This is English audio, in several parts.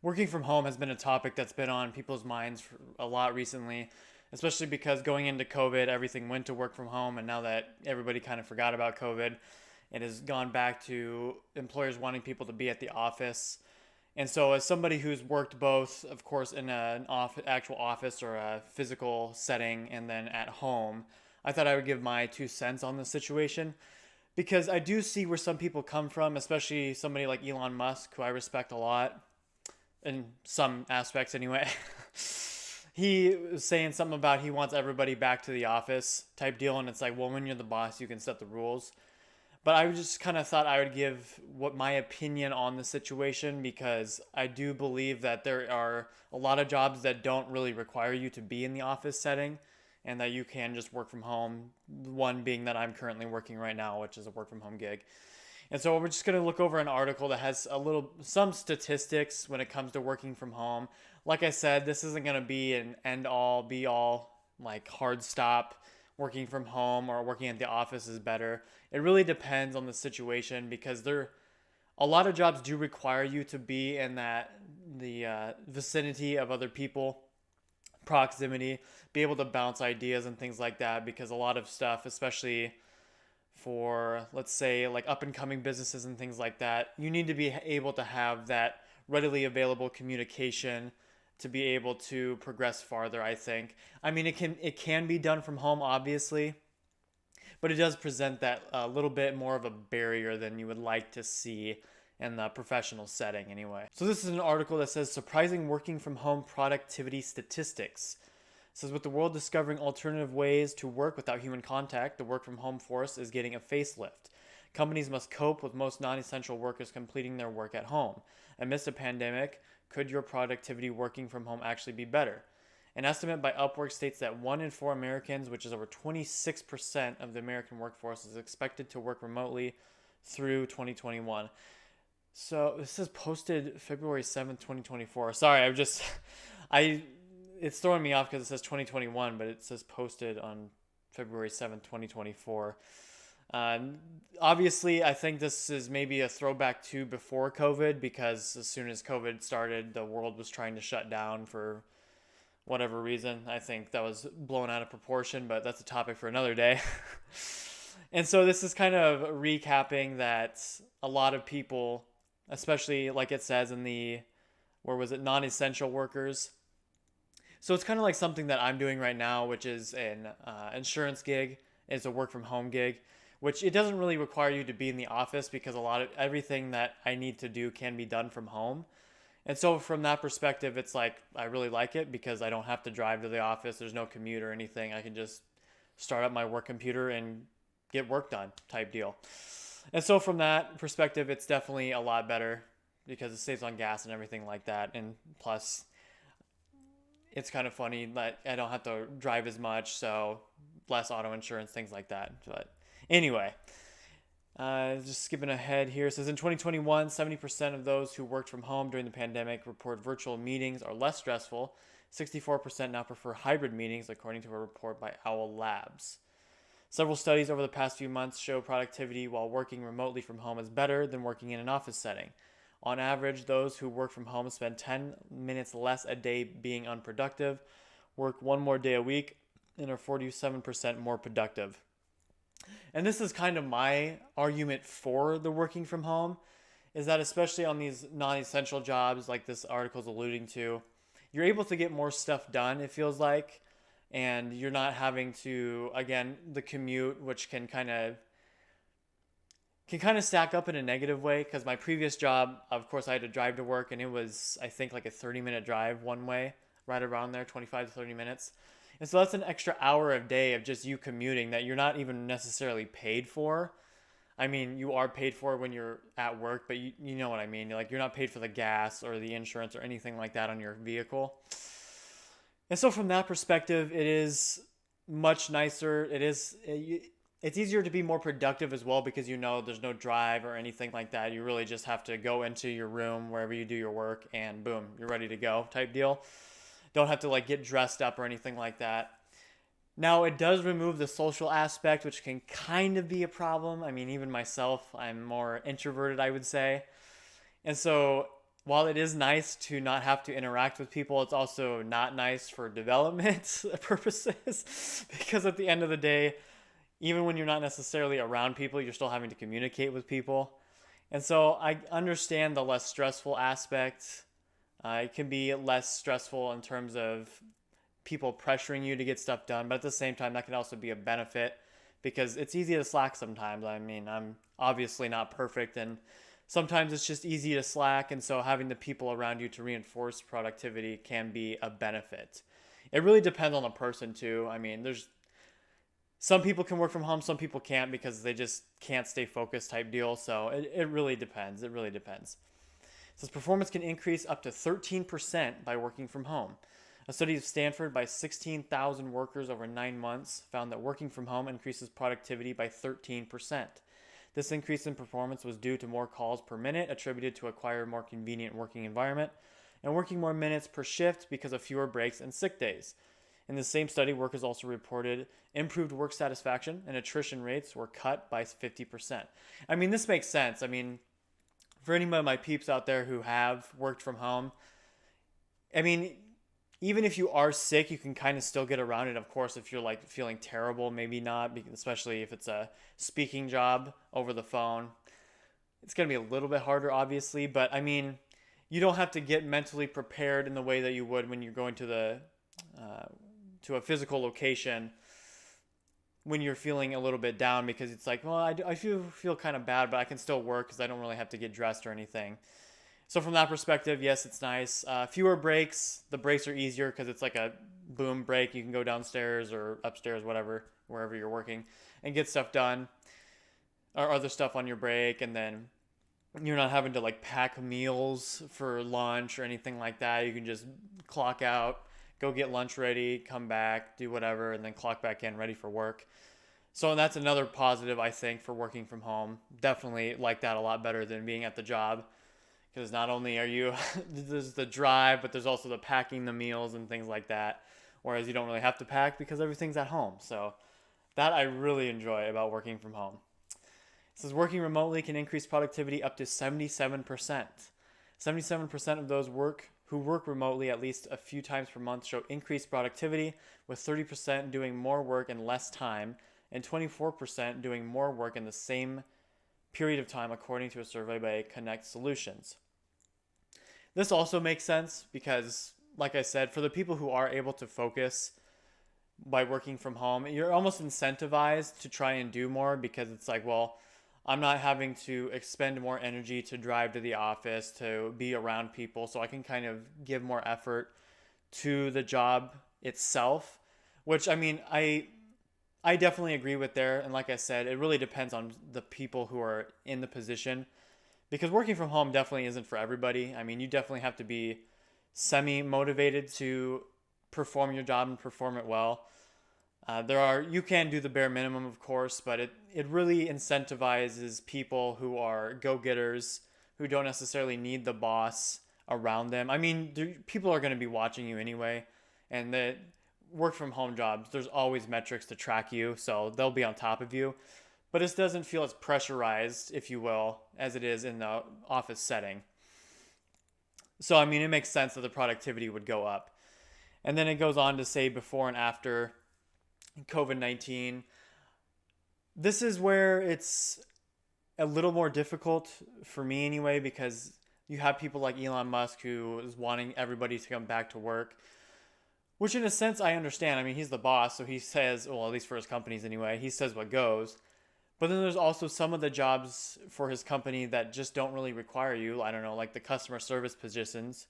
Working from home has been a topic that's been on people's minds for a lot recently, especially because going into COVID, everything went to work from home. And now that everybody kind of forgot about COVID, it has gone back to employers wanting people to be at the office. And so, as somebody who's worked both, of course, in actual office or a physical setting and then at home, I thought I would give my 2 cents on the situation because I do see where some people come from, especially somebody like Elon Musk, who I respect a lot in some aspects anyway. He was saying something about he wants everybody back to the office type deal, and it's like, well, when you're the boss, you can set the rules. But I just kind of thought I would give what my opinion on the situation because I do believe that there are a lot of jobs that don't really require you to be in the office setting and that you can just work from home. One being that I'm currently working right now, which is a work from home gig. And so we're just going to look over an article that has some statistics when it comes to working from home. Like I said, this isn't going to be an end all be all like hard stop. Working from home or working at the office is better. It really depends on the situation because a lot of jobs do require you to be in the vicinity of other people, proximity, be able to bounce ideas and things like that because a lot of stuff, especially for let's say like up and coming businesses and things like that, you need to be able to have that readily available communication to be able to progress farther, I think. I mean, it can be done from home obviously, but it does present that a little bit more of a barrier than you would like to see in the professional setting anyway. So this is an article that says surprising working from home productivity statistics. It says with the world discovering alternative ways to work without human contact, the work from home force is getting a facelift. Companies must cope with most non-essential workers completing their work at home. Amidst a pandemic, could your productivity working from home actually be better? An estimate by Upwork states that 1 in 4 Americans, which is over 26% of the American workforce, is expected to work remotely through 2021. So this is posted February 7th, 2024. Sorry, I it's throwing me off because it says 2021, but it says posted on February 7th, 2024. Obviously, I think this is maybe a throwback to before COVID because as soon as COVID started, the world was trying to shut down for whatever reason. I think that was blown out of proportion, but that's a topic for another day. And so this is kind of recapping that a lot of people, especially like it says in where was it, non-essential workers. So it's kind of like something that I'm doing right now, which is an insurance gig. It's a work from home gig, which it doesn't really require you to be in the office because a lot of everything that I need to do can be done from home. And so from that perspective, it's like I really like it because I don't have to drive to the office. There's no commute or anything. I can just start up my work computer and get work done type deal. And so from that perspective, it's definitely a lot better because it saves on gas and everything like that. And plus, it's kind of funny that I don't have to drive as much, so less auto insurance, things like that. But anyway, just skipping ahead here. It says in 2021, 70% of those who worked from home during the pandemic report virtual meetings are less stressful. 64% now prefer hybrid meetings, according to a report by Owl Labs. Several studies over the past few months show productivity while working remotely from home is better than working in an office setting. On average, those who work from home spend 10 minutes less a day being unproductive, work one more day a week, and are 47% more productive. And this is kind of my argument for the working from home, is that especially on these non-essential jobs like this article is alluding to, you're able to get more stuff done, it feels like, and you're not having to, again, the commute, which can kind of stack up in a negative way because my previous job, of course, I had to drive to work and it was, I think, like a 30-minute drive one way, right around there, 25 to 30 minutes. And so that's an extra hour a day of just you commuting that you're not even necessarily paid for. I mean, you are paid for when you're at work, but you know what I mean. You're not paid for the gas or the insurance or anything like that on your vehicle. And so from that perspective, it is much nicer. It's easier to be more productive as well because there's no drive or anything like that. You really just have to go into your room wherever you do your work and boom, you're ready to go type deal. Don't have to like get dressed up or anything like that. Now it does remove the social aspect, which can kind of be a problem. I mean, even myself, I'm more introverted, I would say. And so while it is nice to not have to interact with people, it's also not nice for development purposes because at the end of the day, even when you're not necessarily around people, you're still having to communicate with people. And so I understand the less stressful aspect. It can be less stressful in terms of people pressuring you to get stuff done, but at the same time, that can also be a benefit because it's easy to slack sometimes. I mean, I'm obviously not perfect, and sometimes it's just easy to slack, and so having the people around you to reinforce productivity can be a benefit. It really depends on the person, too. I mean, there's some people can work from home, some people can't because they just can't stay focused type deal. So it really depends. It really depends. It says performance can increase up to 13% by working from home. A study of Stanford by 16,000 workers over 9 months found that working from home increases productivity by 13%. This increase in performance was due to more calls per minute attributed to acquire a more convenient working environment and working more minutes per shift because of fewer breaks and sick days. In the same study, workers also reported improved work satisfaction and attrition rates were cut by 50%. I mean, this makes sense. I mean, for any of my peeps out there who have worked from home, I mean, even if you are sick, you can kind of still get around it. Of course, if you're like feeling terrible, maybe not, especially if it's a speaking job over the phone. It's going to be a little bit harder, obviously, but I mean, you don't have to get mentally prepared in the way that you would when you're going to a physical location when you're feeling a little bit down because it's like, well, I feel kind of bad, but I can still work because I don't really have to get dressed or anything. So from that perspective, yes, it's nice. Fewer breaks. The breaks are easier because it's like a boom break. You can go downstairs or upstairs, whatever, wherever you're working, and get stuff done or other stuff on your break. And then you're not having to like pack meals for lunch or anything like that. You can just clock out, go get lunch ready, come back, do whatever, and then clock back in ready for work. So that's another positive, I think, for working from home. Definitely like that a lot better than being at the job because not only are you, there's the drive, but there's also the packing the meals and things like that. Whereas you don't really have to pack because everything's at home. So that I really enjoy about working from home. It says working remotely can increase productivity up to 77%. 77% of those who work remotely at least a few times per month show increased productivity, with 30% doing more work in less time and 24% doing more work in the same period of time, according to a survey by Connect Solutions. This also makes sense because, like I said, for the people who are able to focus by working from home, you're almost incentivized to try and do more because it's like, well, I'm not having to expend more energy to drive to the office, to be around people, so I can kind of give more effort to the job itself, which I mean, I definitely agree with there. And like I said, it really depends on the people who are in the position because working from home definitely isn't for everybody. I mean, you definitely have to be semi-motivated to perform your job and perform it well. You can do the bare minimum, of course, but it really incentivizes people who are go-getters, who don't necessarily need the boss around them. I mean, people are going to be watching you anyway, and the work from home jobs, there's always metrics to track you, so they'll be on top of you. But it doesn't feel as pressurized, if you will, as it is in the office setting. So, I mean, it makes sense that the productivity would go up. And then it goes on to say before and after COVID-19. This is where it's a little more difficult for me anyway, because you have people like Elon Musk who is wanting everybody to come back to work, which in a sense I understand. I mean, he's the boss, so he says, well, at least for his companies anyway, he says what goes. But then there's also some of the jobs for his company that just don't really require you. I don't know, like the customer service positions.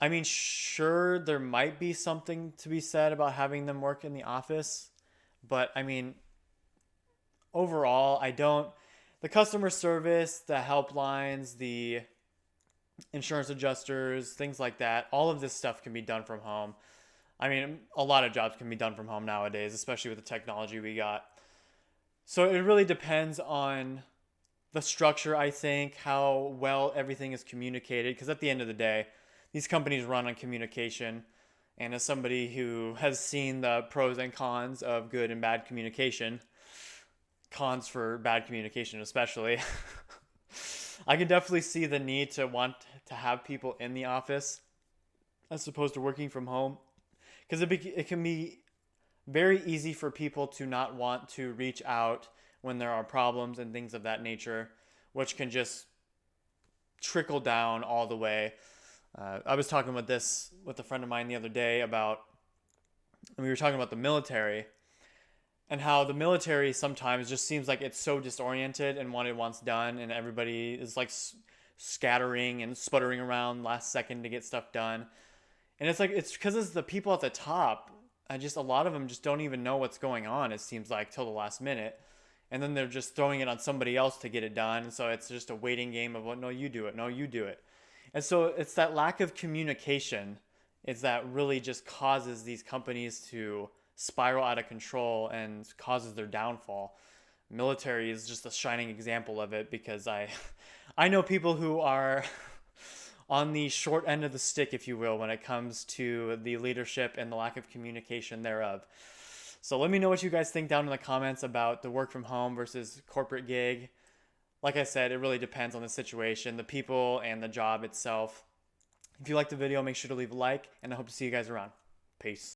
I mean, sure, there might be something to be said about having them work in the office, but I mean, overall, I don't. The customer service, the helplines, the insurance adjusters, things like that, all of this stuff can be done from home. I mean, a lot of jobs can be done from home nowadays, especially with the technology we got. So it really depends on the structure, I think, how well everything is communicated, because at the end of the day, these companies run on communication. And as somebody who has seen the pros and cons of good and bad communication, cons for bad communication especially, I can definitely see the need to want to have people in the office as opposed to working from home, because it can be very easy for people to not want to reach out when there are problems and things of that nature, which can just trickle down all the way. I was talking with this with a friend of mine the other day about, and we were talking about the military and how the military sometimes just seems like it's so disoriented in what it wants done, and everybody is like scattering and sputtering around last second to get stuff done. And it's like it's because it's the people at the top. A lot of them just don't even know what's going on. It seems like till the last minute, and then they're just throwing it on somebody else to get it done. And so it's just a waiting game of, well, no, you do it, no, you do it. And so it's that lack of communication is that really just causes these companies to spiral out of control and causes their downfall. Military is just a shining example of it, because I know people who are on the short end of the stick, if you will, when it comes to the leadership and the lack of communication thereof. So let me know what you guys think down in the comments about the work from home versus corporate gig. Like I said, it really depends on the situation, the people, and the job itself. If you liked the video, make sure to leave a like, and I hope to see you guys around. Peace.